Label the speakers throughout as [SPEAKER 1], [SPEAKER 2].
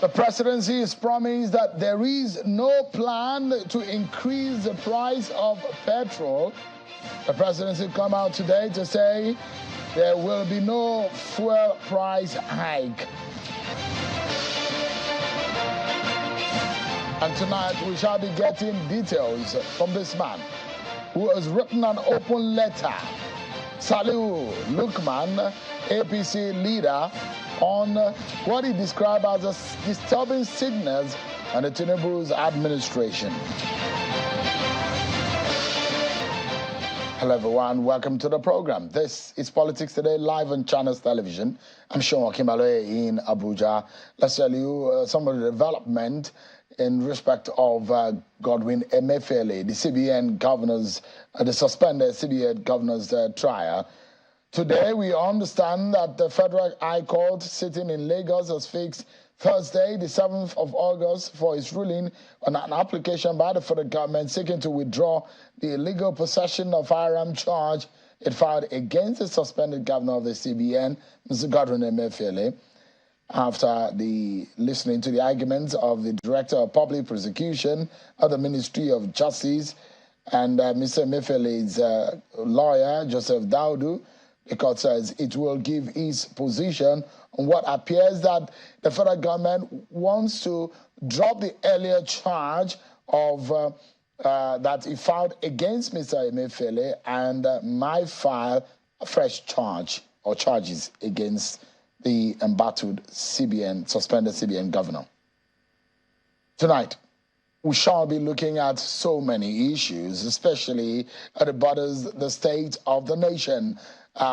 [SPEAKER 1] The presidency has promised that there is no plan to increase the price of petrol. The presidency come out today to say there will be no fuel price hike. And tonight we shall be getting details from this man who has written an open letter, Saliu Lukman, APC leader, on what he described as a disturbing signals on the Tinubu's administration. Hello everyone, welcome to the program. This is Politics Today, live on Channels Television. I'm Sean Kimbaloe in Abuja. Let's tell you some of the development in respect of Godwin Emefiele, the CBN governors, the suspended CBN governors trial. Today, we understand that the Federal High Court sitting in Lagos has fixed Thursday, the 7th of August, for its ruling on an application by the federal government seeking to withdraw the illegal possession of firearm charge it filed against the suspended governor of the CBN, Mr. Godwin Emefiele, after listening to the arguments of the Director of Public Prosecution of the Ministry of Justice and Mr. Emefiele's lawyer, Joseph Daudu. The court says it will give its position on what appears that the federal government wants to drop the earlier charge of that it filed against Mr. Emefiele and might file a fresh charge or charges against the embattled suspended CBN governor. Tonight, we shall be looking at so many issues, especially at the borders, the state of the nation.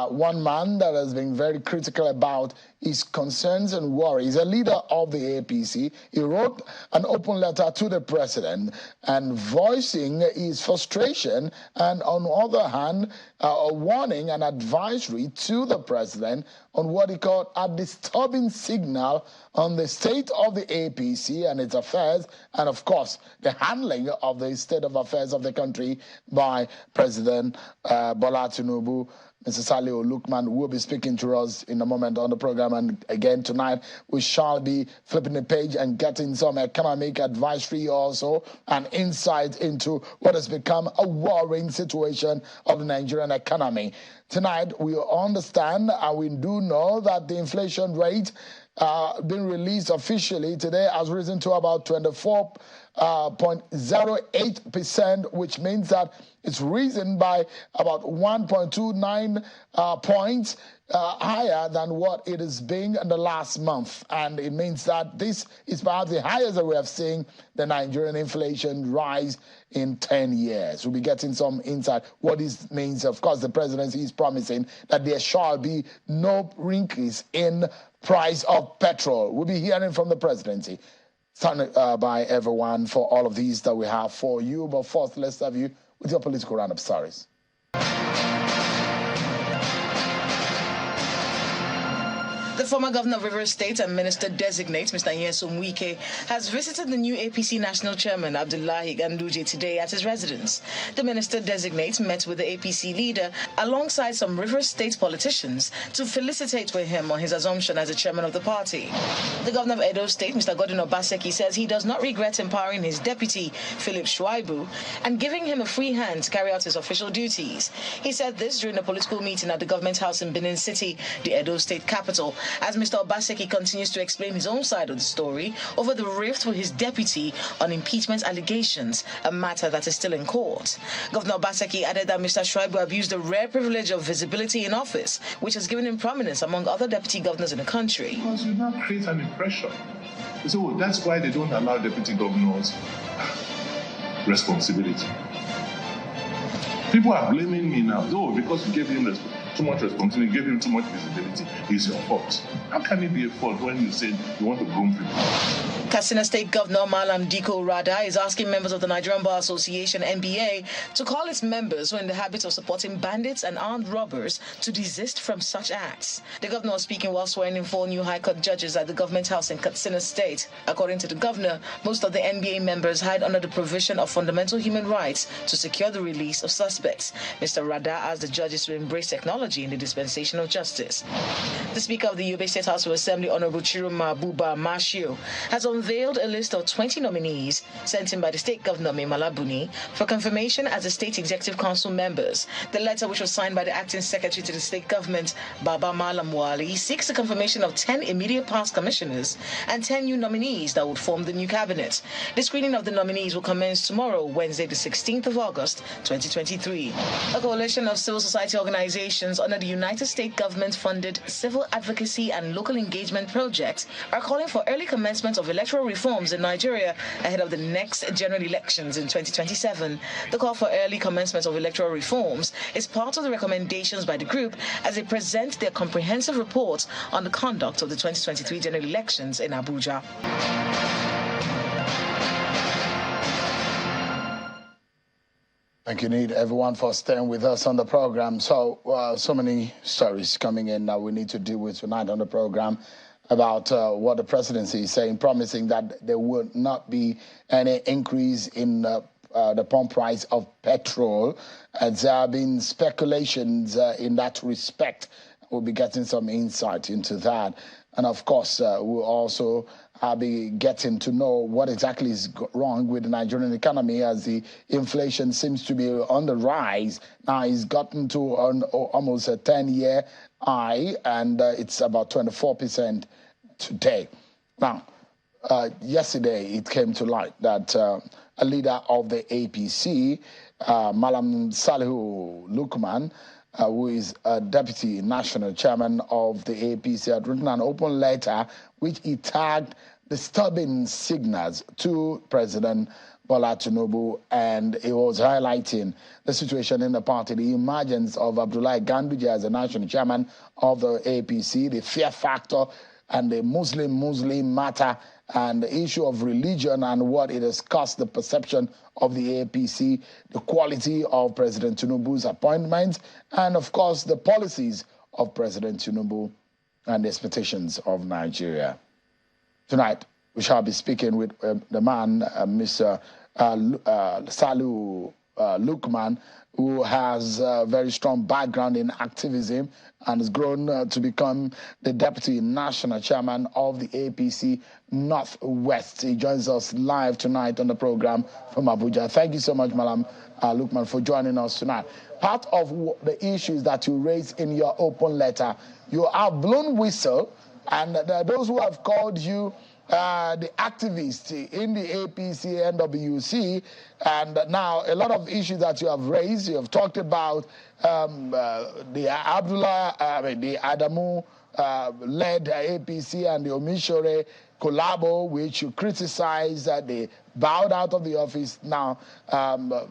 [SPEAKER 1] One man that has been very critical about his concerns and worries, a leader of the APC, he wrote an open letter to the president and voicing his frustration and, on the other hand, a warning and advisory to the president on what he called a disturbing signal on the state of the APC and its affairs, and, of course, the handling of the state of affairs of the country by President Bola Tinubu. Mr. Saliu Lukman will be speaking to us in a moment on the program. And again, tonight, we shall be flipping the page and getting some economic advisory also and insight into what has become a worrying situation of the Nigerian economy. Tonight, we understand and we do know that the inflation rate being released officially today has risen to about 24.08%, which means that it's risen by about 1.29 points higher than what it has been in the last month. And it means that this is perhaps the highest that we have seen the Nigerian inflation rise in 10 years. We'll be getting some insight what this means. Of course, the presidency is promising that there shall be no increase in price of petrol. We'll be hearing from the presidency. Stand by, everyone, for all of these that we have for you. But first, let's have you with your political roundup stories.
[SPEAKER 2] The former governor of Rivers State and minister-designate, Mr. Nyesom Wike, has visited the new APC national chairman, Abdullahi Ganduje, today at his residence. The minister-designate met with the APC leader alongside some Rivers State politicians to felicitate with him on his assumption as the chairman of the party. The governor of Edo State, Mr. Godwin Obaseki, says he does not regret empowering his deputy, Philip Shuaibu, and giving him a free hand to carry out his official duties. He said this during a political meeting at the government house in Benin City, the Edo State capital, as Mr. Obaseki continues to explain his own side of the story over the rift with his deputy on impeachment allegations, a matter that is still in court. Governor Obaseki added that Mr. Shuaibu abused the rare privilege of visibility in office, which has given him prominence among other deputy governors in the country.
[SPEAKER 3] Because you now create an impression. So that's why they don't allow deputy governors responsibility. People are blaming me now. Oh, because you gave him too much responsibility, gave him too much visibility, it's your fault. How can it be a fault when you say you want to groom people?
[SPEAKER 2] Katsina State Governor Malam Diko Rada is asking members of the Nigerian Bar Association (NBA) to call its members who are in the habit of supporting bandits and armed robbers to desist from such acts. The governor was speaking while swearing in 4 new High Court judges at the government house in Katsina State. According to the governor, most of the NBA members hide under the provision of fundamental human rights to secure the release of suspects. Mr. Rada asked the judges to embrace technology in the dispensation of justice. The Speaker of the Yobe State House of Assembly, Honorable Chiroma Buba Mashio, has unveiled a list of 20 nominees sent in by the State Governor Malabuni for confirmation as the State Executive Council members. The letter, which was signed by the Acting Secretary to the State Government, Baba Malam Wali, seeks the confirmation of 10 immediate past commissioners and 10 new nominees that would form the new cabinet. The screening of the nominees will commence tomorrow, Wednesday, the 16th of August, 2023. A coalition of civil society organizations under the United States government-funded Civil Advocacy and Local Engagement Project are calling for early commencement of electoral reforms in Nigeria ahead of the next general elections in 2027. The call for early commencement of electoral reforms is part of the recommendations by the group as they present their comprehensive report on the conduct of the 2023 general elections in Abuja.
[SPEAKER 1] Thank you, Need, everyone, for staying with us on the program. So many stories coming in that we need to deal with tonight on the program about what the presidency is saying, promising that there will not be any increase in the pump price of petrol. As there have been speculations in that respect. We'll be getting some insight into that. And of course, we'll also be getting to know what exactly is wrong with the Nigerian economy as the inflation seems to be on the rise. Now it's gotten to almost a 10-year high, and it's about 24% today. Now, yesterday it came to light that a leader of the APC, Malam Salihu Lukman, who is a deputy national chairman of the APC, had written an open letter which he tagged disturbing signals to President Bola Tinubu, and he was highlighting the situation in the party, the emergence of Abdullahi Ganduje as the national chairman of the APC, the fear factor, and the Muslim matter, and the issue of religion and what it has cost the perception of the APC, the quality of President Tinubu's appointments, and of course the policies of President Tinubu and the expectations of Nigeria. Tonight, we shall be speaking with the man, Mr. Salihu Lukman, who has a very strong background in activism and has grown to become the deputy national chairman of the APC Northwest. He joins us live tonight on the program from Abuja. Thank you so much, Malam Lukman, for joining us tonight. Part of the issues that you raised in your open letter, you have blown whistle, and those who have called you the activists in the APC, NWC, and now a lot of issues that you have raised. You have talked about the Adamu led APC and the Omishore collabo, which you criticized that they bowed out of the office. Now, Governor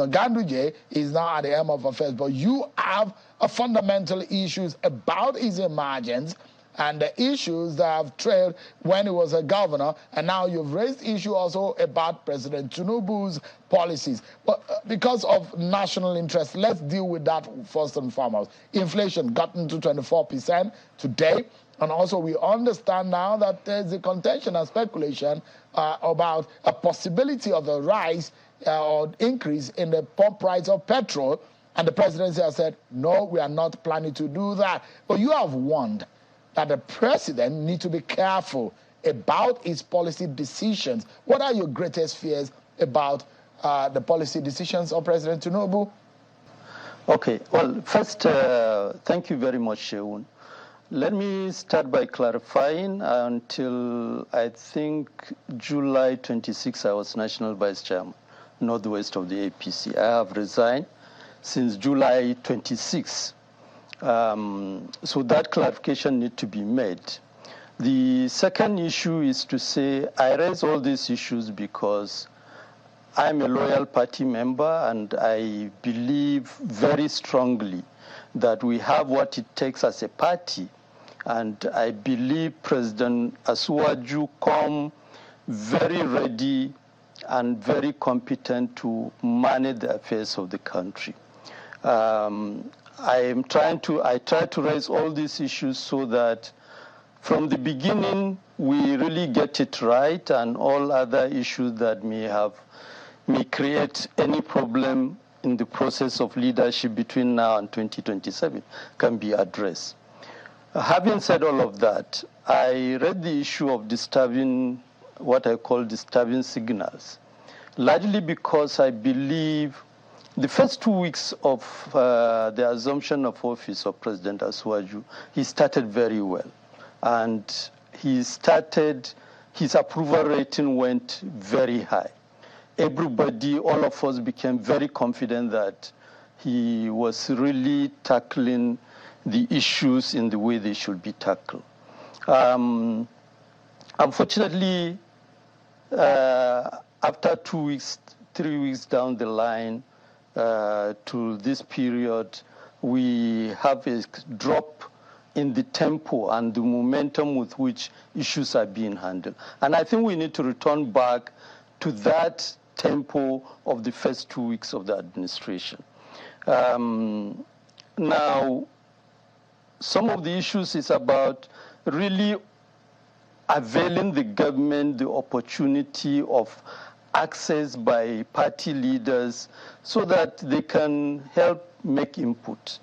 [SPEAKER 1] Ganduje is now at the helm of affairs, but you have fundamental issues about his emergence and the issues that have trailed when he was a governor, and now you've raised issue also about President Tinubu's policies. But because of national interest, let's deal with that first and foremost. Inflation gotten to 24% today, and also we understand now that there's a contention and speculation about a possibility of a rise or increase in the pump price of petrol, and the presidency has said, no, we are not planning to do that. But you have warned that the president needs to be careful about his policy decisions. What are your greatest fears about the policy decisions of President Tinubu?
[SPEAKER 4] Okay, well, first, thank you very much, Sheun. Let me start by clarifying. Until I think July 26, I was National Vice Chairman, Northwest of the APC. I have resigned since July 26. So that clarification needs to be made. The second issue is to say I raise all these issues because I'm a loyal party member, and I believe very strongly that we have what it takes as a party And I believe President Asuwaju come very ready and very competent to manage the affairs of the country. I try to raise all these issues so that from the beginning we really get it right, and all other issues that may create any problem in the process of leadership between now and 2027 can be addressed. Having said all of that, I read the issue of disturbing, what I call disturbing signals, largely because I believe the first 2 weeks of the assumption of office of President Asuwaju, he started very well. And his approval rating went very high. Everybody, all of us became very confident that he was really tackling the issues in the way they should be tackled. Unfortunately, after 2 weeks, 3 weeks down the line to this period, we have a drop in the tempo and the momentum with which issues are being handled. And I think we need to return back to that tempo of the first 2 weeks of the administration. Now, some of the issues is about really availing the government the opportunity of access by party leaders so that they can help make input.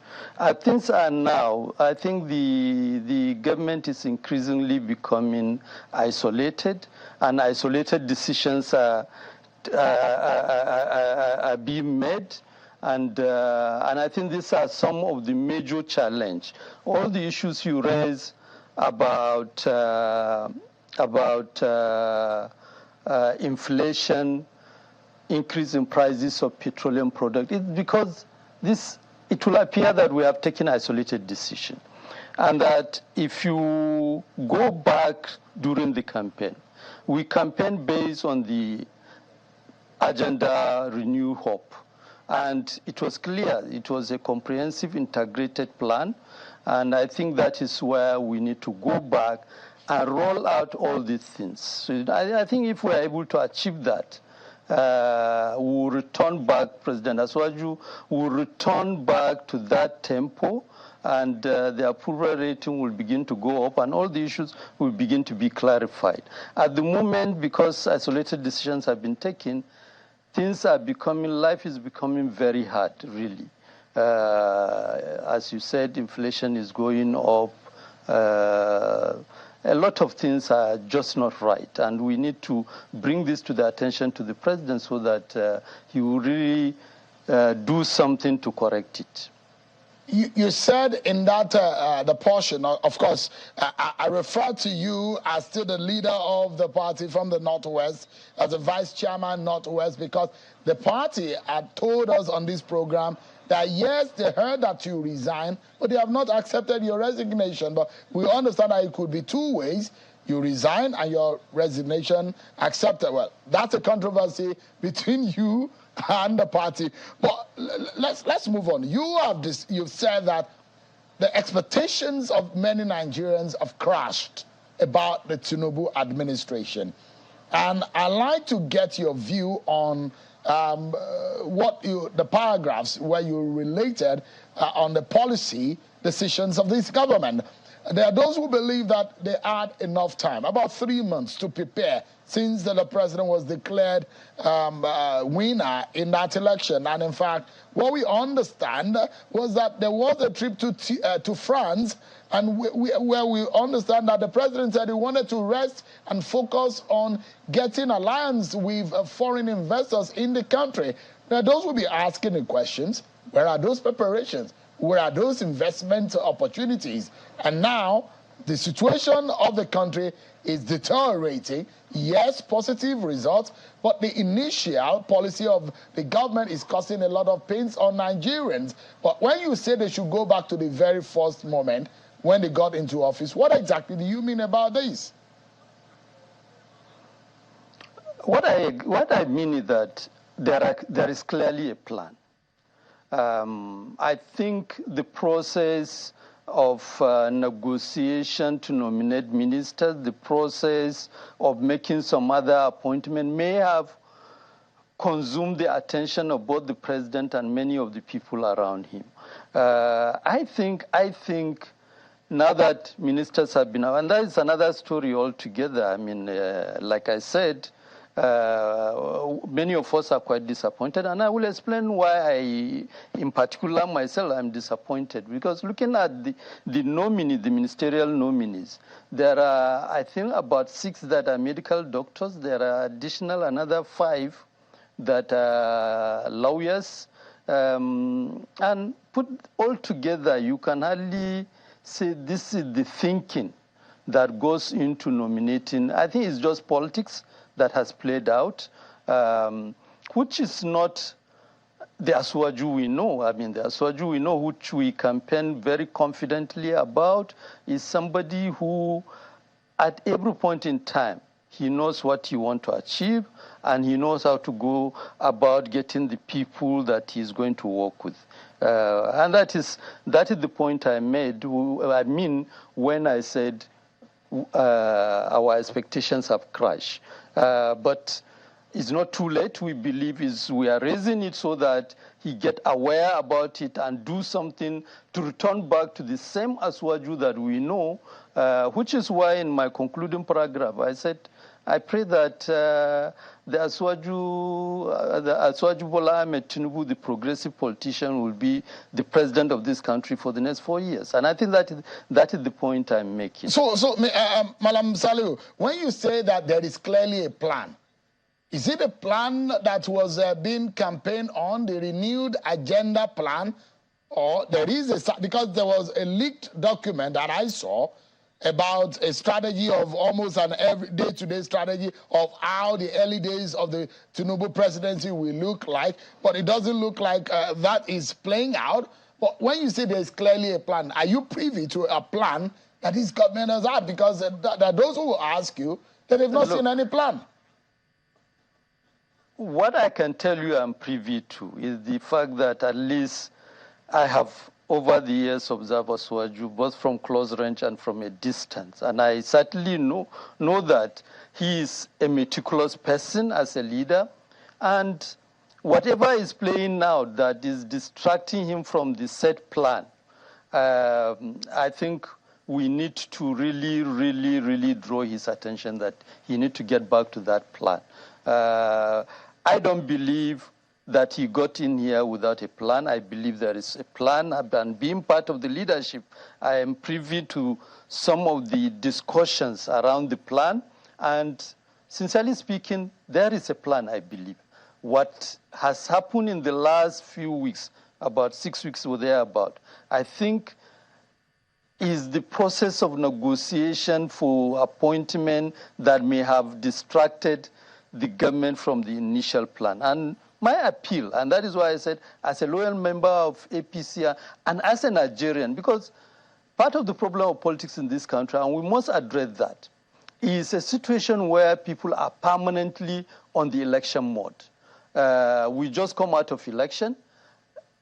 [SPEAKER 4] Things are now, I think the government is increasingly becoming isolated, and isolated decisions are being made. And I think these are some of the major challenge. All the issues you raise about inflation, increase in prices of petroleum products, it's because it will appear that we have taken isolated decision. And that if you go back during the campaign, we campaigned based on the agenda Renew Hope. And it was clear, it was a comprehensive integrated plan. And I think that is where we need to go back and roll out all these things. So I think if we're able to achieve that, we'll return back, President Asuwaju will return back to that tempo, and the approval rating will begin to go up, and all the issues will begin to be clarified. At the moment, because isolated decisions have been taken, life is becoming very hard, really. As you said, inflation is going up. A lot of things are just not right, and we need to bring this to the attention to the president so that he will really do something to correct it.
[SPEAKER 1] You said in that the portion, of course, I refer to you as still the leader of the party from the Northwest, as the vice chairman Northwest, because the party had told us on this program that yes, they heard that you resigned, but they have not accepted your resignation. But we understand that it could be two ways. You resign and your resignation accepted. Well, that's a controversy between you and the party. But let's move on. You've said that the expectations of many Nigerians have crashed about the Tinubu administration. And I'd like to get your view on the paragraphs where you related on the policy decisions of this government. There are those who believe that they had enough time, about 3 months, to prepare since the president was declared winner in that election. And in fact, what we understand was that there was a trip to France, and where we understand that the president said he wanted to rest and focus on getting alliance with foreign investors in the country. Now, those will be asking the questions, where are those preparations? Where are those investment opportunities? And now, the situation of the country is deteriorating. Yes, positive results, but the initial policy of the government is causing a lot of pains on Nigerians. But when you say they should go back to the very first moment when they got into office, what exactly do you mean about this?
[SPEAKER 4] What I mean is that there is clearly a plan. I think the process of negotiation to nominate ministers, the process of making some other appointment may have consumed the attention of both the president and many of the people around him. I think now that ministers have been, and that is another story altogether. I mean, like I said, many of us are quite disappointed, and I will explain why in particular myself, I'm disappointed. Because looking at the ministerial nominees, there are, I think, about 6 that are medical doctors. There are additional another 5 that are lawyers. And put all together, you can hardly say this is the thinking that goes into nominating. I think it's just politics that has played out, which is not the Asuwaju we know. I mean, the Asuwaju we know, which we campaign very confidently about, is somebody who, at every point in time, he knows what he wants to achieve, and he knows how to go about getting the people that he's going to work with. And that is the point I made. I mean, when I said our expectations have crashed. But it's not too late. We believe we are raising it so that he get aware about it and do something to return back to the same Asuwaju that we know, which is why in my concluding paragraph I said, I pray that the Asuwaju Bola Ahmed Tinubu, the progressive politician, will be the president of this country for the next 4 years. And I think that is the point I'm making.
[SPEAKER 1] So Malam Saliu, when you say that there is clearly a plan, is it a plan that was being campaigned on, the renewed agenda plan, or there is because there was a leaked document that I saw about a strategy of almost an every day-to-day strategy of how the early days of the Tinubu presidency will look like, but it doesn't look like that is playing out. But when you say there's clearly a plan, are you privy to a plan that these governors have? Because those who will ask you that they've not seen any plan.
[SPEAKER 4] What I can tell you I'm privy to is the fact that at least I have over the years observed Asuwaju, both from close range and from a distance. And I certainly know that he is a meticulous person as a leader. And whatever is playing now that is distracting him from the set plan, I think we need to really, really, really draw his attention that he needs to get back to that plan. I don't believe that he got in here without a plan. I believe there is a plan, and being part of the leadership, I am privy to some of the discussions around the plan, and sincerely speaking, there is a plan, I believe. What has happened in the last few weeks, about 6 weeks or thereabout, I think is the process of negotiation for appointment that may have distracted the government from the initial plan. And my appeal, and that is why I said, as a loyal member of APC and as a Nigerian, because part of the problem of politics in this country, and we must address that, is a situation where people are permanently on the election mode. We just come out of election.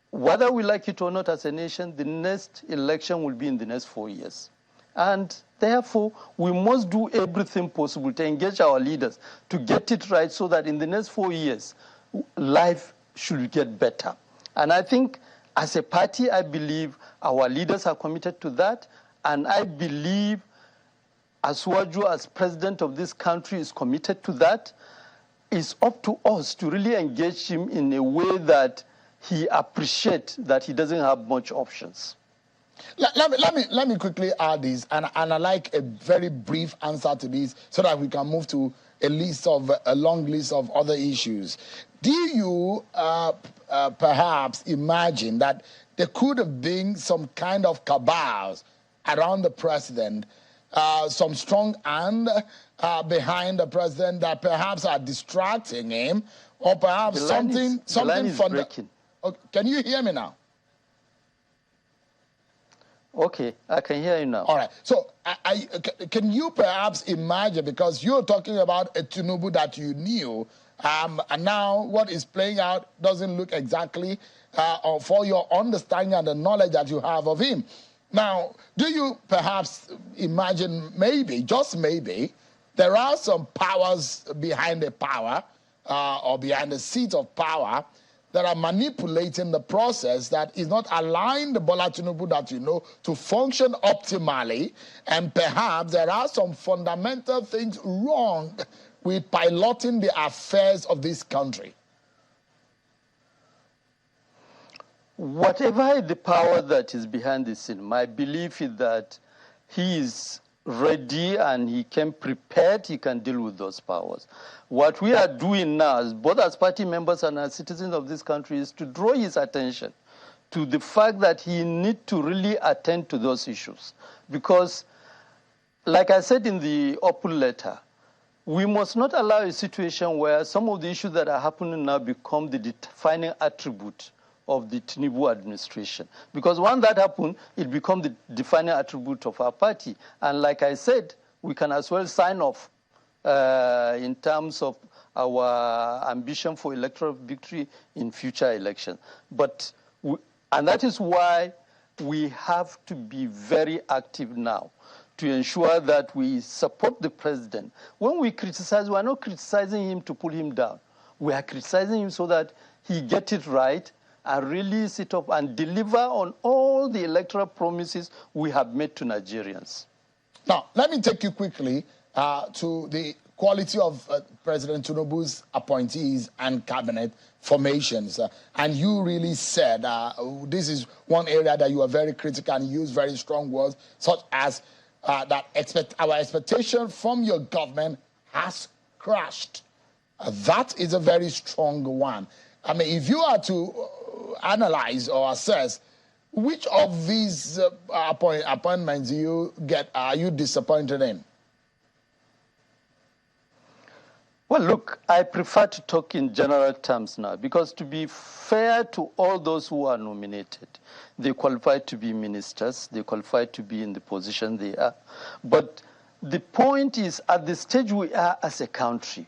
[SPEAKER 4] Whether we like it or not as a nation, the next election will be in the next 4 years. And therefore, we must do everything possible to engage our leaders to get it right so that in the next 4 years, life should get better. And I think as a party, I believe our leaders are committed to that. And I believe Asuwaju, as president of this country, is committed to that. It's up to us to really engage him in a way that he appreciates that he doesn't have much options.
[SPEAKER 1] Let me quickly add this, and I like a very brief answer to this so that we can move to a long list of other issues. Do you perhaps imagine that there could have been some kind of cabals around the president, some strong hand behind the president that perhaps are distracting him, or perhaps something
[SPEAKER 4] breaking.
[SPEAKER 1] Okay, can you hear me now?
[SPEAKER 4] Okay, I can hear you now.
[SPEAKER 1] All right. So can you perhaps imagine, because you're talking about a Tinubu that you knew, and now what is playing out doesn't look exactly, or for your understanding and the knowledge that you have of him. Now, do you perhaps imagine, maybe, just maybe, there are some powers behind the power or behind the seat of power that are manipulating the process that is not allowing the Bola Tinubu that you know to function optimally, and perhaps there are some fundamental things wrong with piloting the affairs of this country?
[SPEAKER 4] Whatever the power that is behind the scene, my belief is that he is ready and he came prepared, he can deal with those powers. What we are doing now, both as party members and as citizens of this country, is to draw his attention to the fact that he needs to really attend to those issues. Because, like I said in the open letter, we must not allow a situation where some of the issues that are happening now become the defining attribute of the Tinubu administration. Because once that happens, it becomes the defining attribute of our party. And like I said, we can as well sign off in terms of our ambition for electoral victory in future elections. And that is why we have to be very active now to ensure that we support the president. When we criticize, we are not criticizing him to pull him down. We are criticizing him so that he gets it right and really sit up and deliver on all the electoral promises we have made to Nigerians.
[SPEAKER 1] Now, let me take you quickly to the quality of President Tinubu's appointees and cabinet formations. And you really said this is one area that you are very critical and use very strong words, such as that our expectation from your government has crashed. That is a very strong one. I mean, if you are to analyze or assess which of these appointments are you disappointed in?
[SPEAKER 4] Well, look, I prefer to talk in general terms now, because to be fair to all those who are nominated, they qualify to be ministers, they qualify to be in the position they are. But the point is, at the stage we are as a country,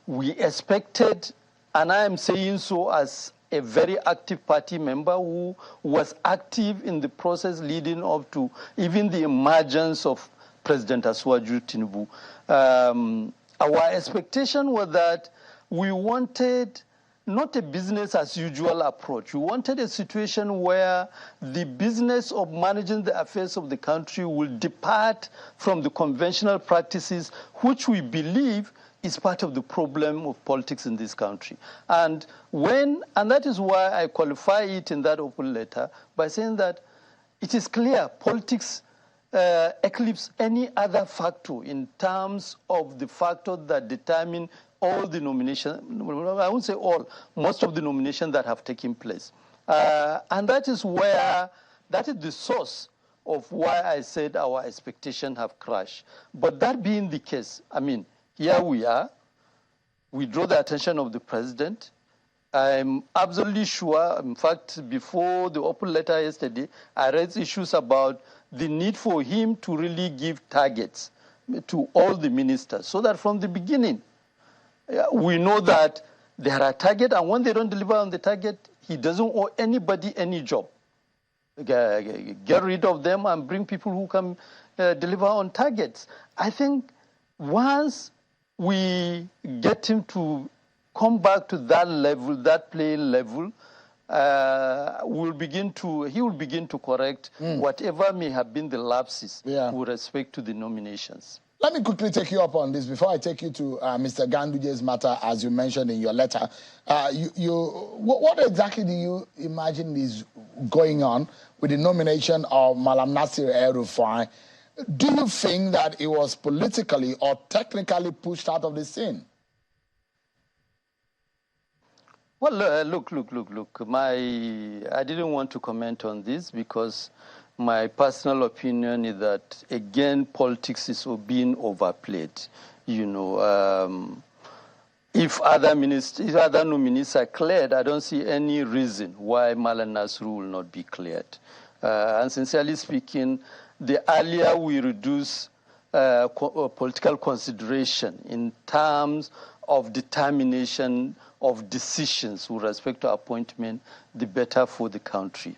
[SPEAKER 4] we expected, and I am saying so as a very active party member who was active in the process leading up to even the emergence of President Asiwaju Tinubu. Our expectation was that we wanted not a business as usual approach. We wanted a situation where the business of managing the affairs of the country will depart from the conventional practices, which we believe is part of the problem of politics in this country. And that is why I qualify it in that open letter by saying that it is clear politics eclipse any other factor in terms of the factors that determine all the nominations. I won't say all, most of the nominations that have taken place. And that is the source of why I said our expectations have crashed. But that being the case, I mean, here we are. We draw the attention of the president. I'm absolutely sure, in fact, before the open letter yesterday, I raised issues about the need for him to really give targets to all the ministers, so that from the beginning, we know that there are targets, and when they don't deliver on the target, he doesn't owe anybody any job. Get rid of them and bring people who can deliver on targets. I think once we get him to come back to that level, that playing level, he will begin to correct whatever may have been the lapses with respect to the nominations.
[SPEAKER 1] Let me quickly take you up on this before I take you to Mr. Ganduje's matter, as you mentioned in your letter. What exactly do you imagine is going on with the nomination of Malam Nasir El-Rufai? Do you think that it was politically or technically pushed out of the scene?
[SPEAKER 4] Well, look. I didn't want to comment on this because my personal opinion is that, again, politics is being overplayed. You know, if other nominees are cleared, I don't see any reason why Malam Nasir will not be cleared. And sincerely speaking, the earlier we reduce political consideration in terms of determination of decisions with respect to appointment, the better for the country.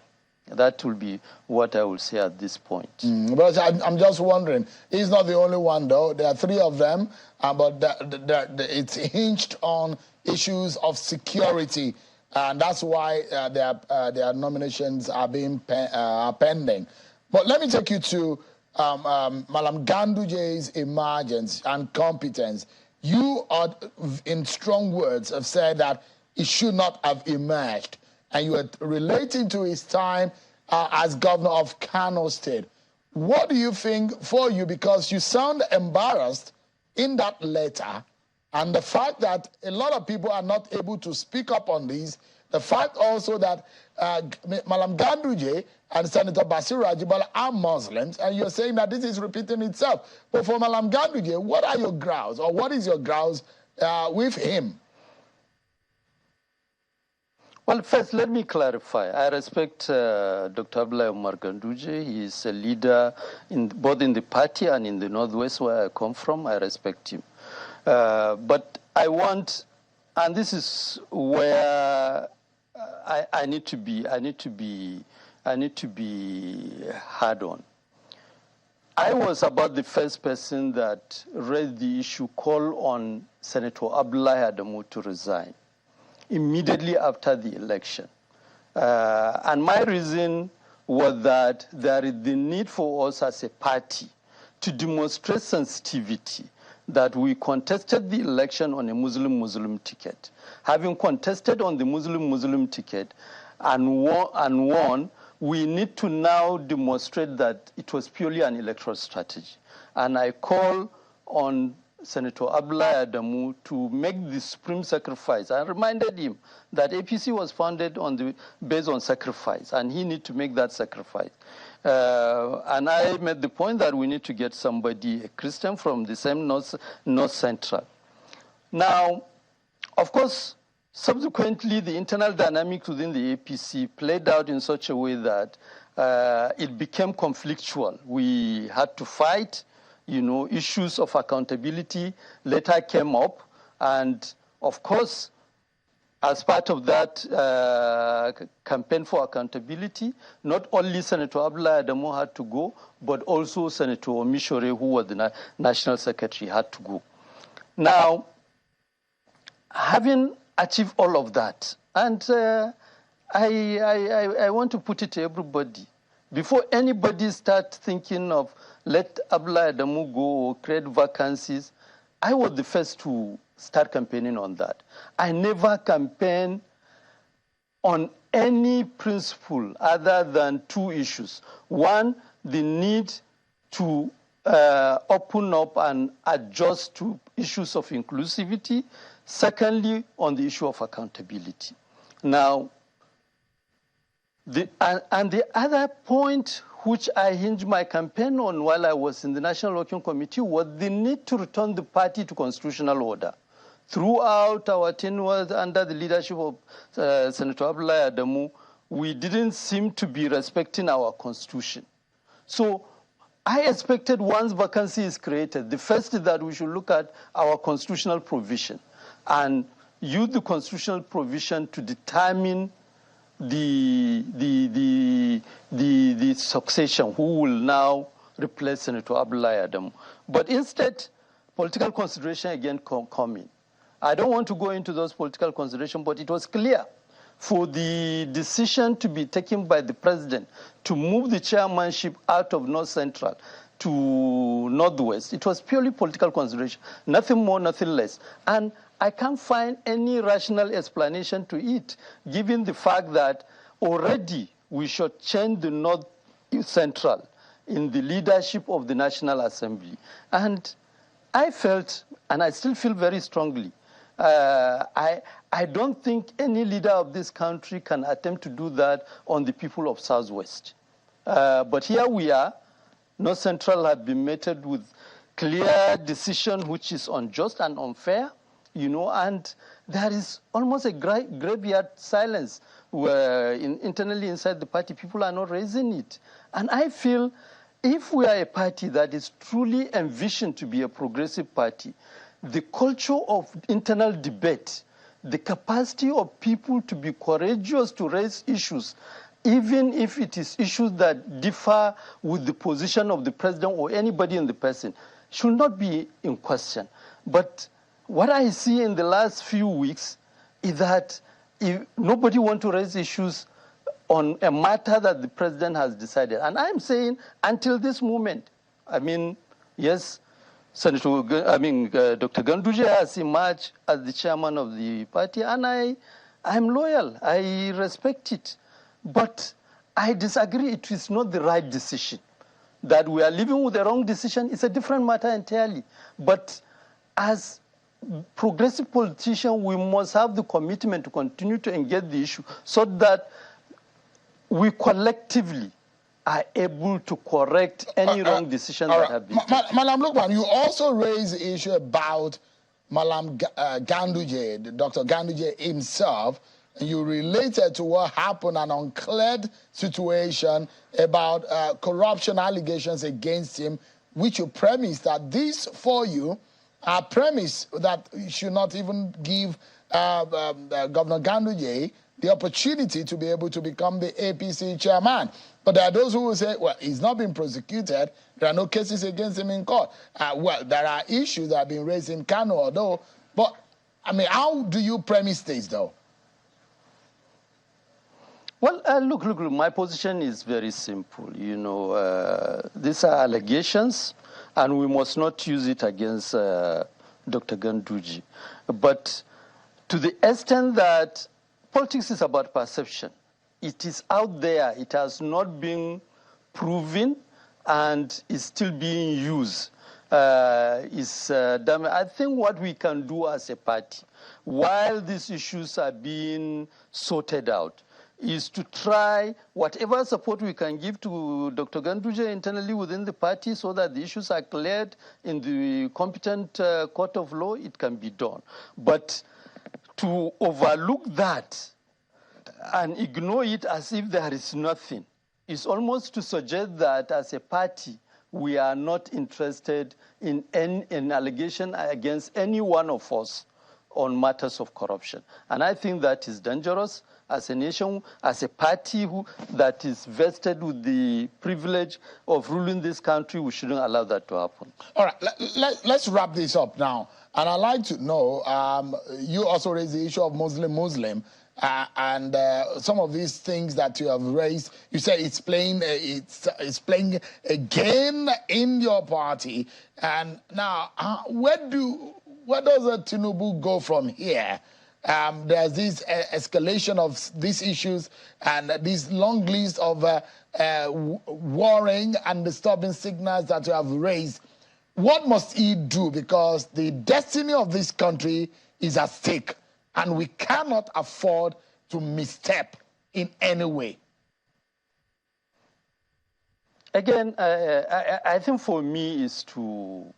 [SPEAKER 4] That will be what I will say at this point.
[SPEAKER 1] But I'm just wondering, he's not the only one, though. There are three of them, but it's hinged on issues of security, and that's why their nominations are being pending. But let me take you to Malam Ganduje's emergence and competence. You, are, in strong words, have said that he should not have emerged, and you are relating to his time as governor of Kano State. What do you think for you? Because you sound embarrassed in that letter, and the fact that a lot of people are not able to speak up on these, the fact also that Malam Ganduje and Senator Basiru Ajibala are Muslims, and you're saying that this is repeating itself. But for Malam Ganduje, what are your grounds, or what is your grounds with him?
[SPEAKER 4] Well, first, let me clarify. I respect Dr. Abdullahi Umar Ganduje. He is a leader both in the party and in the Northwest, where I come from. I respect him. But I want, and this is where I need to be hard on. I was about the first person that raised the issue, call on Senator Abdullahi Adamu to resign immediately after the election. And my reason was that there is the need for us as a party to demonstrate sensitivity, that we contested the election on a Muslim-Muslim ticket. Having contested on the Muslim-Muslim ticket and won, we need to now demonstrate that it was purely an electoral strategy. And I call on Senator Abdullahi Adamu to make the supreme sacrifice. I reminded him that APC was founded based on sacrifice, and he needs to make that sacrifice. And I made the point that we need to get somebody, a Christian from the same North Central. Now, of course, subsequently, the internal dynamics within the APC played out in such a way that it became conflictual. We had to fight. Issues of accountability later came up. And of course, as part of that campaign for accountability, not only Senator Abdullahi Adamu had to go, but also Senator Omishore, who was the National Secretary, had to go. Now, having achieved all of that, and I want to put it to everybody, before anybody starts thinking of let Abdullahi Adamu go or create vacancies, I was the first to start campaigning on that. I never campaigned on any principle other than two issues. One, the need to open up and adjust to issues of inclusivity. Secondly, on the issue of accountability. Now, the other point which I hinged my campaign on while I was in the National Working Committee was the need to return the party to constitutional order. Throughout our tenure under the leadership of Senator Abdullahi Adamu, we didn't seem to be respecting our constitution. So I expected once vacancy is created, the first is that we should look at our constitutional provision and use the constitutional provision to determine the succession, who will now replace Senator Abdullahi Adamu. But instead, political consideration again come in. I don't want to go into those political considerations, but it was clear for the decision to be taken by the president to move the chairmanship out of North Central to Northwest. It was purely political consideration, nothing more, nothing less. And I can't find any rational explanation to it, given the fact that already we should change the North Central in the leadership of the National Assembly. And I felt, and I still feel very strongly, I don't think any leader of this country can attempt to do that on the people of Southwest. But here we are. North Central have been meted with clear decision which is unjust and unfair, and there is almost a graveyard silence where internally inside the party, people are not raising it. And I feel if we are a party that is truly envisioned to be a progressive party, the culture of internal debate, the capacity of people to be courageous to raise issues even if it is issues that differ with the position of the president or anybody in the person, should not be in question. But what I see in the last few weeks is that if nobody wants to raise issues on a matter that the president has decided. And I'm saying until this moment, I mean, yes, Dr. Ganduje has emerged as the chairman of the party, and I'm loyal. I respect it. But I disagree. It is not the right decision. That we are living with the wrong decision is a different matter entirely. But as progressive politicians, we must have the commitment to continue to engage the issue so that we collectively are able to correct any wrong decisions that have been taken.
[SPEAKER 1] Malam Lukman, you also raised the issue about Malam Ganduje, Dr. Ganduje himself. You related to what happened, an uncleared situation about corruption allegations against him, which you premised that these for you are premise that you should not even give Governor Ganduje the opportunity to be able to become the APC chairman. But there are those who will say, well, he's not been prosecuted. There are no cases against him in court. Well, there are issues that have been raised in Kano, although. But, I mean, how do you premise this, though?
[SPEAKER 4] Well, look, my position is very simple. You know, these are allegations, and we must not use it against Dr. Ganduje. But to the extent that politics is about perception, it is out there, it has not been proven, and is still being used. I think what we can do as a party, while these issues are being sorted out, is to try whatever support we can give to Dr. Ganduje internally within the party so that the issues are cleared in the competent court of law, it can be done. But to overlook that and ignore it as if there is nothing is almost to suggest that as a party, we are not interested in an allegation against any one of us on matters of corruption. And I think that is dangerous. As a nation, as a party that is vested with the privilege of ruling this country, we shouldn't allow that to happen.
[SPEAKER 1] All right, let's wrap this up now. And I'd like to know, you also raised the issue of Muslim, and some of these things that you have raised, you say it's playing again in your party. And now, where does Tinubu go from here? There's this escalation of these issues and this long list of warring and disturbing signals that you have raised. What must he do? Because the destiny of this country is at stake, and we cannot afford to misstep in any way.
[SPEAKER 4] Again, I think for me is to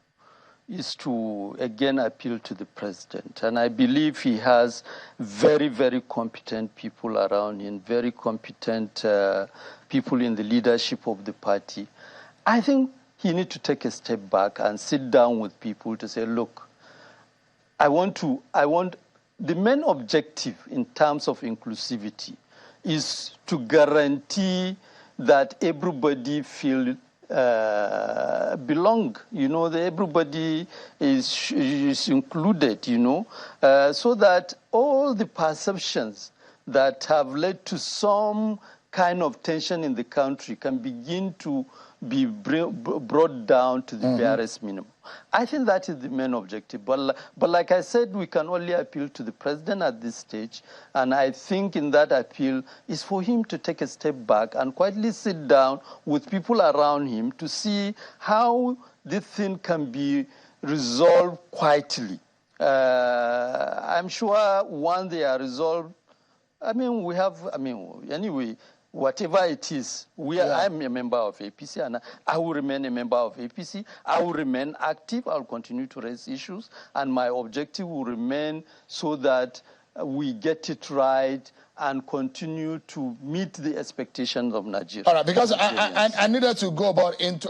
[SPEAKER 4] again appeal to the president. And I believe he has very, very competent people around him, very competent people in the leadership of the party. I think he needs to take a step back and sit down with people to say, look, the main objective in terms of inclusivity is to guarantee that everybody feel belong, you know, that everybody is included, you know, so that all the perceptions that have led to some kind of tension in the country can begin to be brought down to the barest minimum. I think that is the main objective. But like I said, we can only appeal to the president at this stage. And I think in that appeal is for him to take a step back and quietly sit down with people around him to see how this thing can be resolved quietly. I'm sure once they are resolved, anyway, whatever it is, I'm a member of APC, and I will remain a member of APC. I will remain active. I will continue to raise issues, and my objective will remain so that we get it right and continue to meet the expectations of Nigeria.
[SPEAKER 1] All right, because I needed to go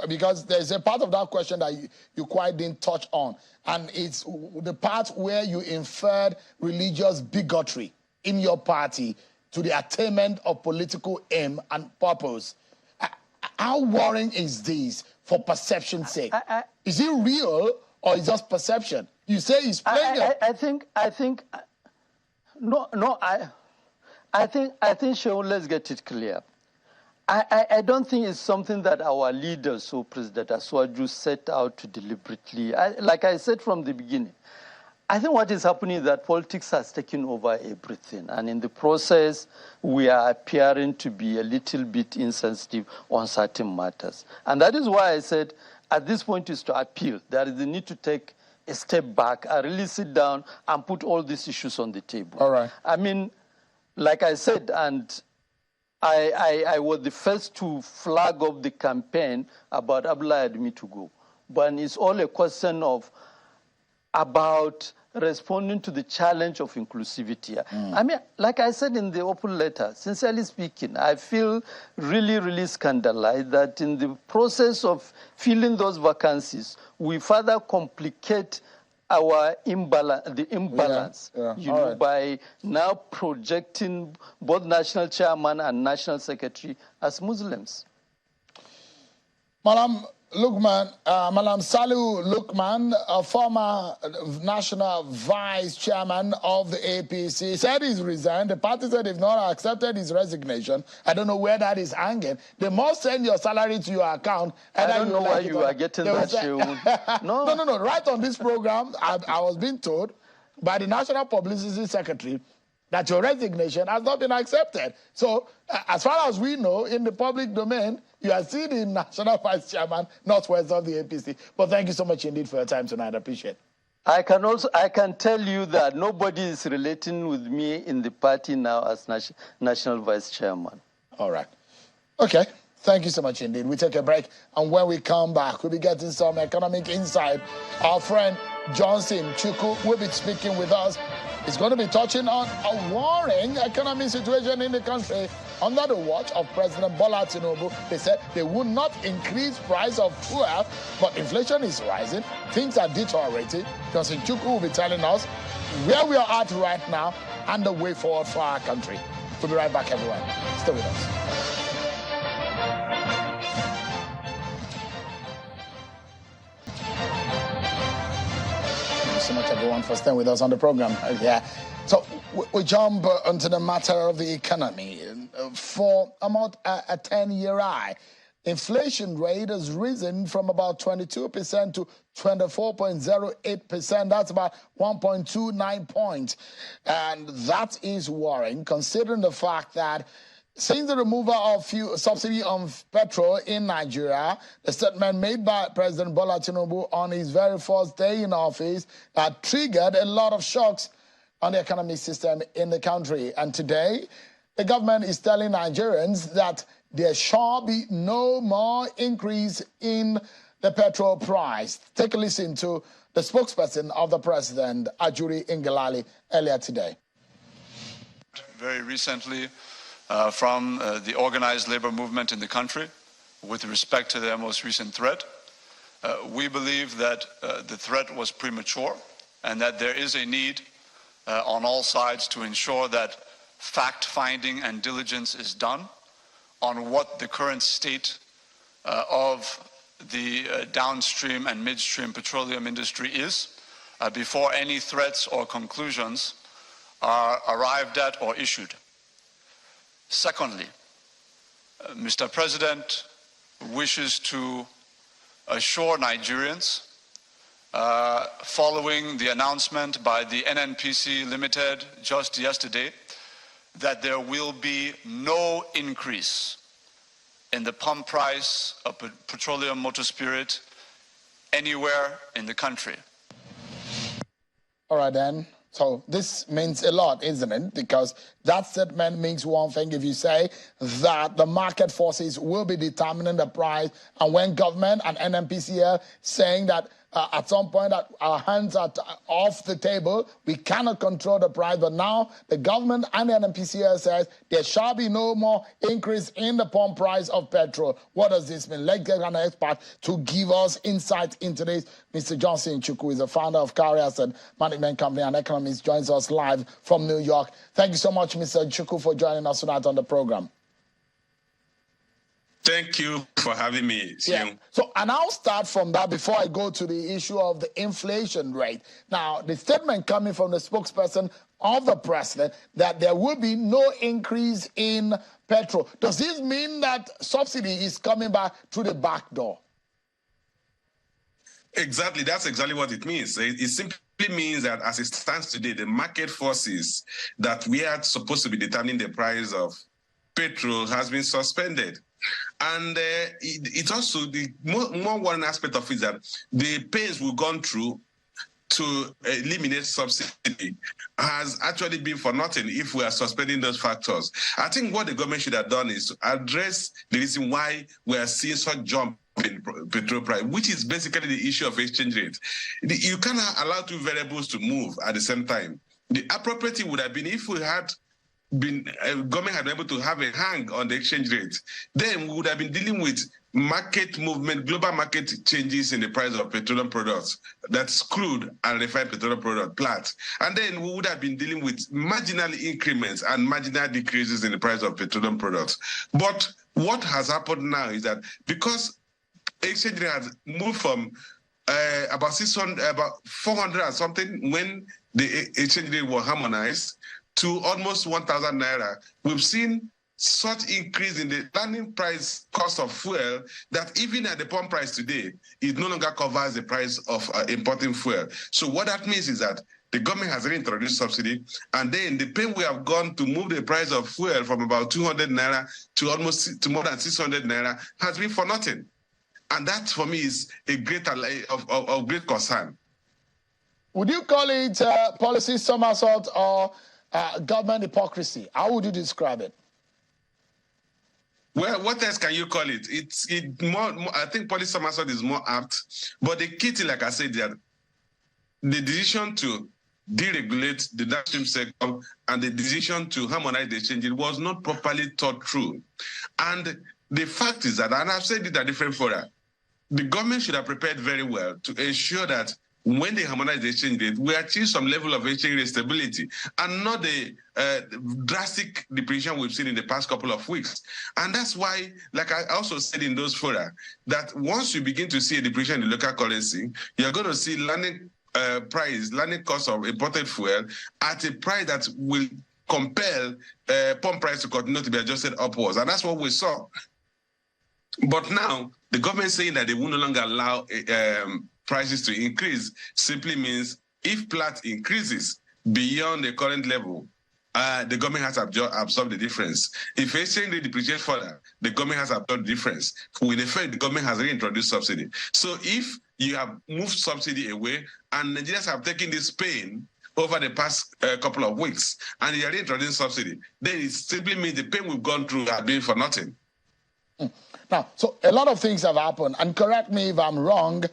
[SPEAKER 1] because there's a part of that question that you quite didn't touch on, and it's the part where you inferred religious bigotry in your party. to the attainment of political aim and purpose. How worrying is this for perception's sake? Is it real or is it just perception? You say he's playing it.
[SPEAKER 4] I think, Sean, let's get it clear. I don't think it's something that our leaders, so President Asuwaju, set out to deliberately. Like I said from the beginning, I think what is happening is that politics has taken over everything. And in the process, we are appearing to be a little bit insensitive on certain matters. And that is why I said, at this point is to appeal. There is the need to take a step back and really sit down and put all these issues on the table.
[SPEAKER 1] All right.
[SPEAKER 4] I mean, like I said, and I was the first to flag up the campaign about Abdoulaye Ademi to go. But it's all a question of about responding to the challenge of inclusivity. I mean, like I said in the open letter, sincerely speaking, I feel really, really scandalized that in the process of filling those vacancies, we further complicate our imbalance, by now projecting both national chairman and national secretary as Muslims.
[SPEAKER 1] Malam Salihu Lukman, a former national vice chairman of the APC, said he's resigned. The party said they've not accepted his resignation. I don't know where that is hanging. They must send your salary to your account.
[SPEAKER 4] I don't know why you are getting that, Shehu.
[SPEAKER 1] No. Right on this program, I was being told by the National Publicity Secretary that your resignation has not been accepted. So, as far as we know, in the public domain, you are still the National Vice Chairman, Northwest of the APC. But thank you so much indeed for your time tonight. I appreciate it.
[SPEAKER 4] I can tell you that nobody is relating with me in the party now as National Vice Chairman.
[SPEAKER 1] All right. Okay. Thank you so much indeed. We take a break, and when we come back, we'll be getting some economic insight. Our friend Johnson Chukwu will be speaking with us. He's going to be touching on a worrying economic situation in the country under the watch of President Bola Tinubu. They said they would not increase price of fuel, but inflation is rising. Things are deteriorating. Johnson Chukwu will be telling us where we are at right now and the way forward for our country. We'll be right back, everyone. Stay with us. So much everyone for staying with us on the program. So we jump onto the matter of the economy. For about a 10-year high, inflation rate has risen from about 22% to 24.08%. That's about 1.29 points. And that is worrying, considering the fact that since the removal of subsidy on petrol in Nigeria, the statement made by President Bola Tinubu on his very first day in office that triggered a lot of shocks on the economic system in the country. And today, the government is telling Nigerians that there shall be no more increase in the petrol price. Take a listen to the spokesperson of the president, Ajuri Ngelale, earlier today.
[SPEAKER 5] Very recently, from the organized labor movement in the country with respect to their most recent threat. We believe that the threat was premature and that there is a need on all sides to ensure that fact-finding and diligence is done on what the current state of the downstream and midstream petroleum industry is before any threats or conclusions are arrived at or issued. Secondly, Mr. President wishes to assure Nigerians, following the announcement by the NNPC Limited just yesterday, that there will be no increase in the pump price of petroleum motor spirit anywhere in the country.
[SPEAKER 1] All right, then. So this means a lot, isn't it? Because that statement means one thing. If you say that the market forces will be determining the price, and when government and NNPCL saying that at some point that our hands are off the table. We cannot control the price. But now the government and the NPCL says there shall be no more increase in the pump price of petrol. What does this mean? Let's get an expert to give us insight into this. Mr. Johnson Chukwu is the founder of Carrier Asset Management Company and economist, joins us live from New York. Thank you so much, Mr. Chukwu, for joining us tonight on the program.
[SPEAKER 6] Thank you for having me.
[SPEAKER 1] Yeah. So, and I'll start from that before I go to the issue of the inflation rate. Now, the statement coming from the spokesperson of the president that there will be no increase in petrol. Does this mean that subsidy is coming back through the back door?
[SPEAKER 6] Exactly. That's exactly what it means. It simply means that as it stands today, the market forces that we are supposed to be determining the price of petrol has been suspended. And it's also the more one aspect of it is that the pains we've gone through to eliminate subsidy has actually been for nothing if we are suspending those factors. I think what the government should have done is to address the reason why we are seeing such jump in petrol price, which is basically the issue of exchange rate. You cannot allow two variables to move at the same time. The appropriate thing would have been if we had government had been able to have a hang on the exchange rate, then we would have been dealing with market movement, global market changes in the price of petroleum products, that's crude and refined petroleum product, Platts. And then we would have been dealing with marginal increments and marginal decreases in the price of petroleum products. But what has happened now is that because exchange rate has moved from about 400 and something when the exchange rate was harmonized to almost 1,000 naira, we've seen such increase in the landing price cost of fuel that even at the pump price today, it no longer covers the price of importing fuel. So what that means is that the government has reintroduced subsidy, and then the pain we have gone to move the price of fuel from about 200 naira to more than 600 naira has been for nothing. And that, for me, is a great of great concern.
[SPEAKER 1] Would you call it policy somersault or government hypocrisy? How would you describe it?
[SPEAKER 6] Well, what else can you call it? More, I think policy somersault is more apt. But the key thing, like I said, that the decision to deregulate the downstream sector and the decision to harmonize the exchange was not properly thought through. And the fact is that, and I've said it at different fora, the government should have prepared very well to ensure that when they harmonize the exchange rate, we achieve some level of exchange rate stability and not the drastic depreciation we've seen in the past couple of weeks. And that's why, like I also said in those fora, that once you begin to see a depreciation in the local currency, you're going to see landing cost of imported fuel at a price that will compel pump price to continue to be adjusted upwards. And that's what we saw. But now, the government saying that they will no longer allow prices to increase simply means if Platts increases beyond the current level, the government has absorbed the difference. If exchange rate depreciates further, the government has absorbed the difference. With effect, the government has reintroduced subsidy. So if you have moved subsidy away and Nigerians have taken this pain over the past couple of weeks and you are reintroducing subsidy, then it simply means the pain we've gone through has been for nothing.
[SPEAKER 1] Now, so a lot of things have happened, and correct me if I'm wrong,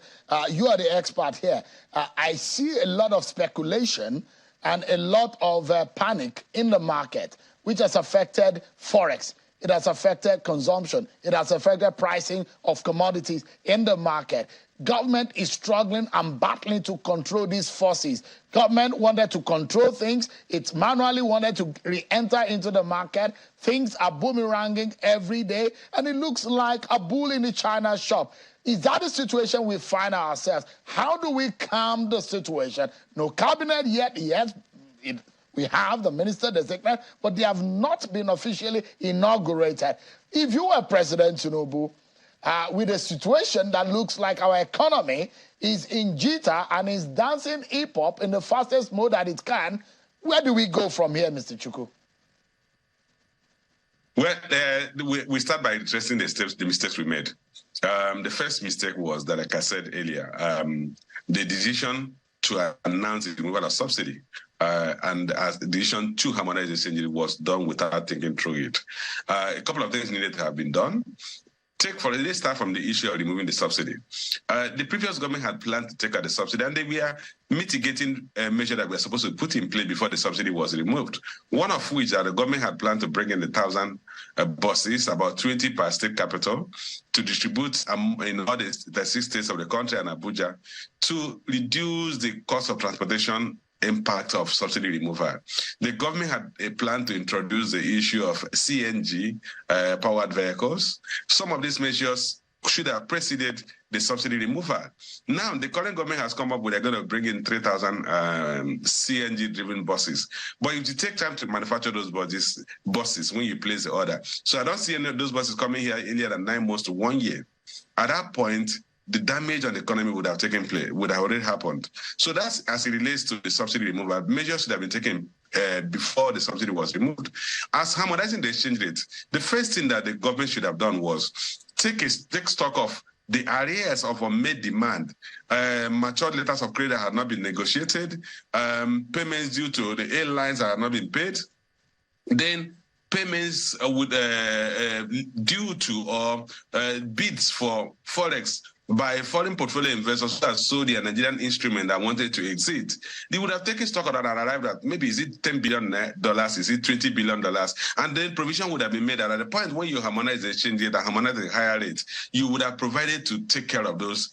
[SPEAKER 1] you are the expert here. I see a lot of speculation and a lot of panic in the market, which has affected Forex. It has affected consumption. It has affected pricing of commodities in the market. Government is struggling and battling to control these forces. Government wanted to control things. It manually wanted to re-enter into the market. Things are boomeranging every day, and it looks like a bull in the China shop. Is that the situation we find ourselves? How do we calm the situation? No cabinet yet. Yes, we have the minister designate, but they have not been officially inaugurated. If you were President Tinubu, with a situation that looks like our economy is in jitter and is dancing hip-hop in the fastest mode that it can, where do we go from here, Mr. Chukwu?
[SPEAKER 6] Well, we start by addressing the mistakes we made. The first mistake was that, like I said earlier, the decision to announce the removal of subsidy and as the decision to harmonize the exchange was done without thinking through it. A couple of things needed to have been done. Let's start from the issue of removing the subsidy. The previous government had planned to take out the subsidy, and they were mitigating measures that were supposed to put in place before the subsidy was removed. One of which that the government had planned to bring in 1,000 buses, about 20 per state capital, to distribute in all the 6 states of the country and Abuja to reduce the cost of transportation impact of subsidy removal. The government had a plan to introduce the issue of CNG powered vehicles. Some of these measures should have preceded the subsidy removal. Now, the current government has come up with, they're going to bring in 3,000 CNG-driven buses. But it will take time to manufacture those buses when you place the order. So I don't see any of those buses coming here earlier than 9 months to 1 year. At that point, the damage on the economy would have taken place, would have already happened. So that's as it relates to the subsidy removal. Measures should have been taken before the subsidy was removed. As harmonizing the exchange rate, the first thing that the government should have done was take stock of the arrears of unmade demand. Matured letters of credit had not been negotiated, payments due to the airlines had not been paid. Then payments would due to or bids for forex by foreign portfolio investors that sold their Nigerian instrument that wanted to exit. They would have taken stock of that and arrived at maybe is it $10 billion, is it $20 billion, and then provision would have been made that at the point when you harmonize the exchange rate and harmonize the higher rate, you would have provided to take care of those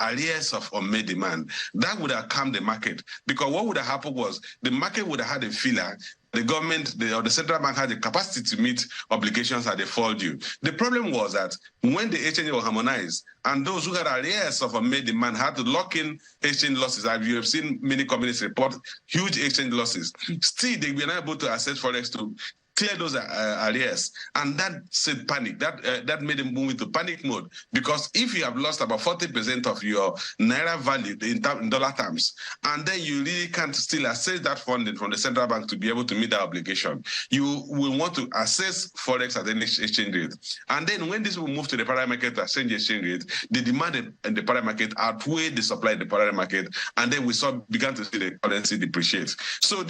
[SPEAKER 6] arrears of unmade demand. That would have calmed the market, because what would have happened was the market would have had a feeler the government or the central bank had the capacity to meet obligations that they fall due. The problem was that when the exchange was harmonized and those who had arrears of unmade demand had to lock in exchange losses, as you have seen many companies report huge exchange losses, still they were not able to access forex to clear those arrears, and that said panic. That made them move into panic mode, because if you have lost about 40% of your naira value in dollar terms, and then you really can't still access that funding from the central bank to be able to meet that obligation, you will want to access forex at any exchange rate. And then when this will move to the parallel market to exchange rate, the demand in the parallel market outweighed the supply in the parallel market, and then we began to see the currency depreciate. So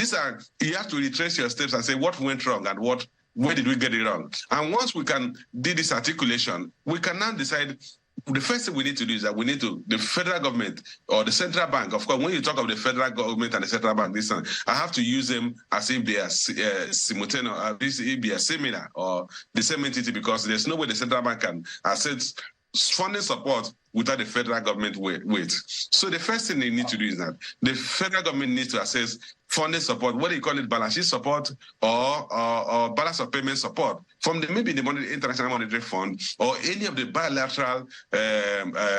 [SPEAKER 6] you have to retrace your steps and say what went wrong and where did we get it wrong? And once we can do this articulation, we can now decide. The first thing we need to do is that the federal government or the central bank, of course, when you talk of the federal government and the central bank, I have to use them as if they are simultaneous, if they are similar or the same entity, because there's no way the central bank can access funding support without the federal government weight. So the first thing they need to do is that the federal government needs to assess funding support, what do you call it, balance sheet support or balance of payment support from maybe the International Monetary Fund or any of the bilateral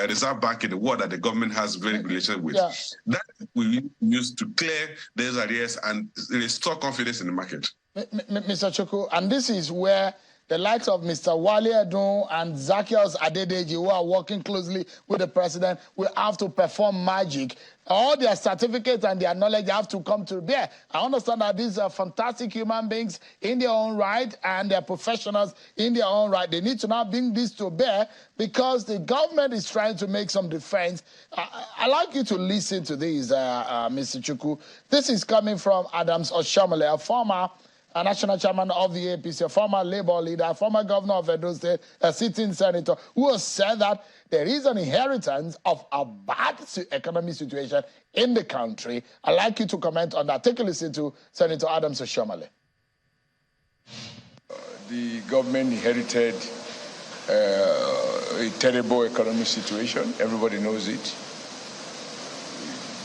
[SPEAKER 6] reserve bank in the world that the government has very relationship with. Yeah. That we use to clear those arrears and restore confidence in the market.
[SPEAKER 1] Mr. Chukwu, and this is where the likes of Mr. Wale Edun and Zacchaeus Adedeji, who are working closely with the president, will have to perform magic. All their certificates and their knowledge have to come to bear. I understand that these are fantastic human beings in their own right, and they're professionals in their own right. They need to now bring this to bear because the government is trying to make some defense. I'd like you to listen to this, Mr. Chukwu. This is coming from Adams Oshiomhole, a former national chairman of the APC, a former Labour leader, a former governor of Edo State, a sitting senator, who has said that there is an inheritance of a bad economic situation in the country. I'd like you to comment on that. Take a listen to Senator Adams Oshiomhole.
[SPEAKER 7] The government inherited a terrible economic situation. Everybody knows it.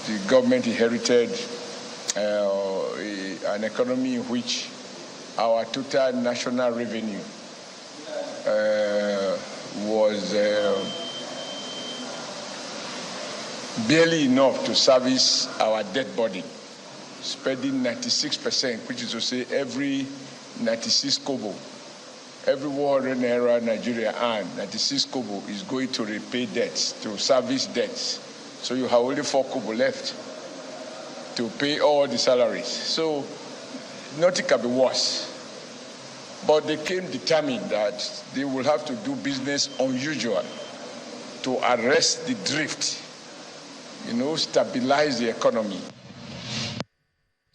[SPEAKER 7] The government inherited an economy in which our total national revenue was barely enough to service our debt burden, spending 96%, which is to say every 96 kobo, every 100 naira Nigeria earned, 96 kobo is going to repay debts, to service debts. So you have only 4 kobo left to pay all the salaries. So nothing can be worse. But they came determined that they will have to do business unusual to arrest the drift, stabilize the economy.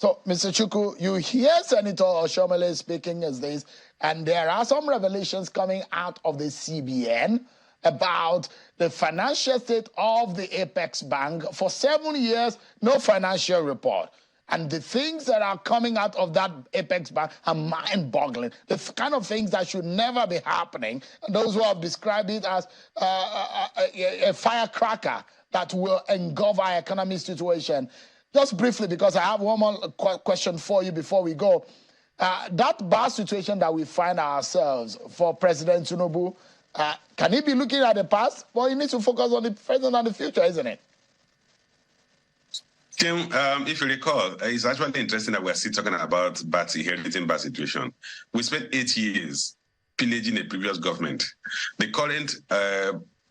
[SPEAKER 1] So, Mr. Chukwu, you hear Senator Oshomole speaking as this, and there are some revelations coming out of the CBN about the financial state of the Apex Bank. For 7 years, no financial report. And the things that are coming out of that Apex Bank are mind-boggling. The kind of things that should never be happening. And those who have described it as a firecracker that will engulf our economic situation. Just briefly, because I have one more question for you before we go. That bad situation that we find ourselves for President Tinubu, can he be looking at the past? Well, he needs to focus on the present and the future, isn't it?
[SPEAKER 6] Tim, if you recall, it's actually interesting that we're still talking about inheriting bad situation. We spent 8 years pillaging a previous government. The current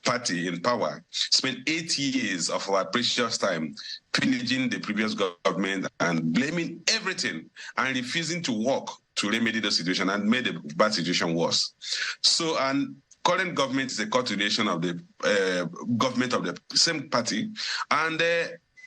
[SPEAKER 6] party in power spent 8 years of our precious time pillaging the previous government and blaming everything and refusing to work to remedy the situation and made the bad situation worse. So, and current government is a continuation of the government of the same party, and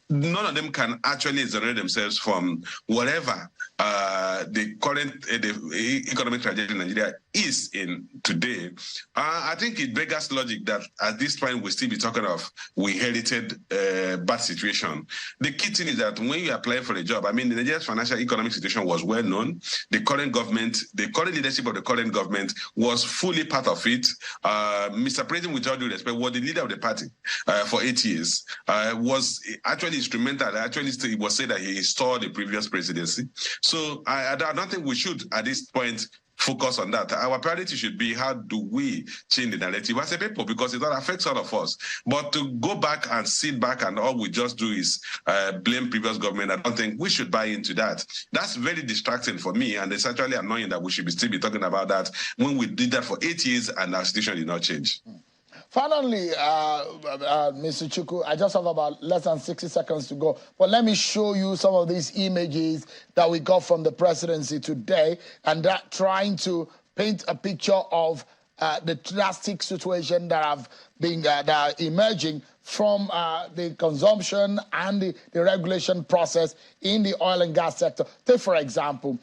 [SPEAKER 6] none of them can actually exonerate themselves from whatever the current the economic trajectory in Nigeria is in today. I think it beggars logic that at this point we still be talking of we inherited bad situation. The key thing is that when you apply for a job, I mean, the Nigeria's financial economic situation was well known. The current government, the current leadership of the current government was fully part of it. Mr. President, with all due respect, was the leader of the party for 8 years. Was actually instrumental. Actually, it was said that he installed the previous presidency. So I don't think we should, at this point, focus on that. Our priority should be how do we change the narrative as a people, because it affects all of us. But to go back and sit back and all we just do is blame previous government, I don't think we should buy into that. That's very distracting for me, and it's actually annoying that we should still be talking about that when we did that for 8 years and our situation did not change.
[SPEAKER 1] Finally, Mr. Chukwu, I just have about less than 60 seconds to go, but let me show you some of these images that we got from the presidency today, and that trying to paint a picture of the drastic situation that have been that are emerging from the consumption and the regulation process in the oil and gas sector. Take, for example,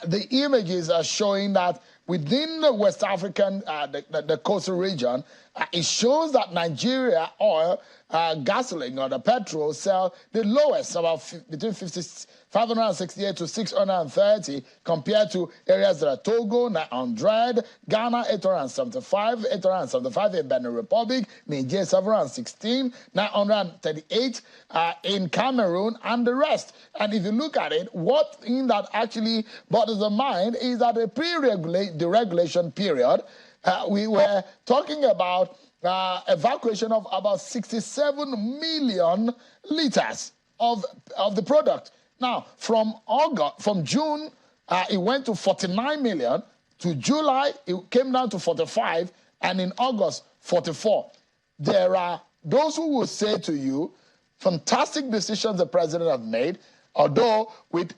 [SPEAKER 1] the images are showing that within the West African, the coastal region, it shows that Nigeria oil, gasoline or the petrol sell the lowest, about between 568 to 630, compared to areas that are Togo, 900, Ghana, 875 in Benin Republic, Niger, 716, 938 in Cameroon, and the rest. And if you look at it, what thing that actually bothers the mind is that the deregulation period, we were talking about evacuation of about 67 million liters of the product. Now, from June, it went to 49 million. To July, it came down to 45, and in August, 44. There are those who will say to you, fantastic decisions the president has made, although with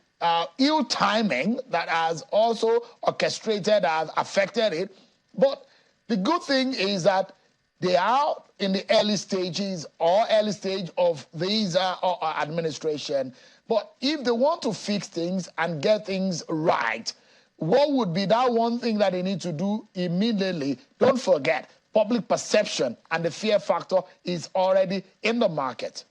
[SPEAKER 1] ill timing that has also orchestrated and affected it. But the good thing is that they are in the early stages or early stage of these administration. But if they want to fix things and get things right, what would be that one thing that they need to do immediately? Don't forget, public perception and the fear factor is already in the market.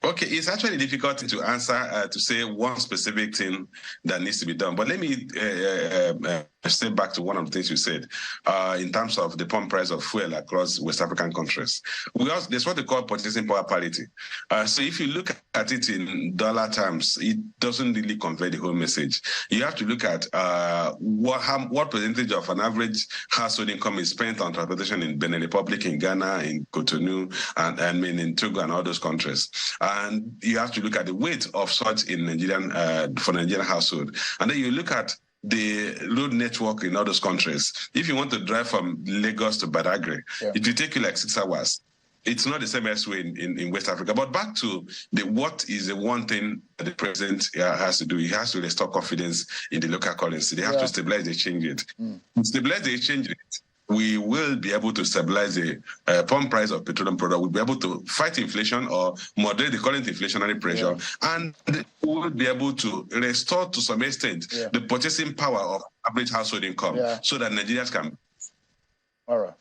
[SPEAKER 6] Okay, it's actually difficult to answer to say one specific thing that needs to be done. But let me step back to one of the things you said in terms of the pump price of fuel across West African countries. There's what they call purchasing power parity. So if you look at it in dollar terms, it doesn't really convey the whole message. You have to look at what percentage of an average household income is spent on transportation in Benin Republic, in Ghana, in Cotonou, and I mean in Togo and all those countries. And you have to look at the weight of such in Nigerian for Nigerian household, and then you look at the road network in all those countries. If you want to drive from Lagos to Badagry, it will take you like 6 hours. It's not the same as way in West Africa. But back to what is the one thing that the president has to do? He has to restore confidence in the local currency. They have to stabilize the exchange rate. Stabilize the exchange rate. we will be able to stabilize the pump price of petroleum product. We'll be able to fight inflation or moderate the current inflationary pressure, and we will be able to restore to some extent the purchasing power of average household income so that Nigerians can.
[SPEAKER 1] All right.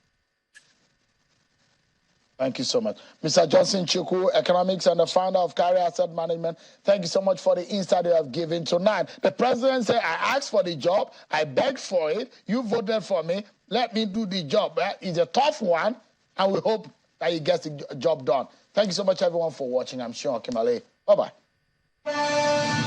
[SPEAKER 1] Thank you so much. Mr. Johnson Chukwu, economics and the founder of Carrier Asset Management, thank you so much for the insight you have given tonight. The president said, I asked for the job, I begged for it, you voted for me, let me do the job. It's a tough one, and we hope that he gets the job done. Thank you so much, everyone, for watching. I'm Sean Kimale. Bye-bye.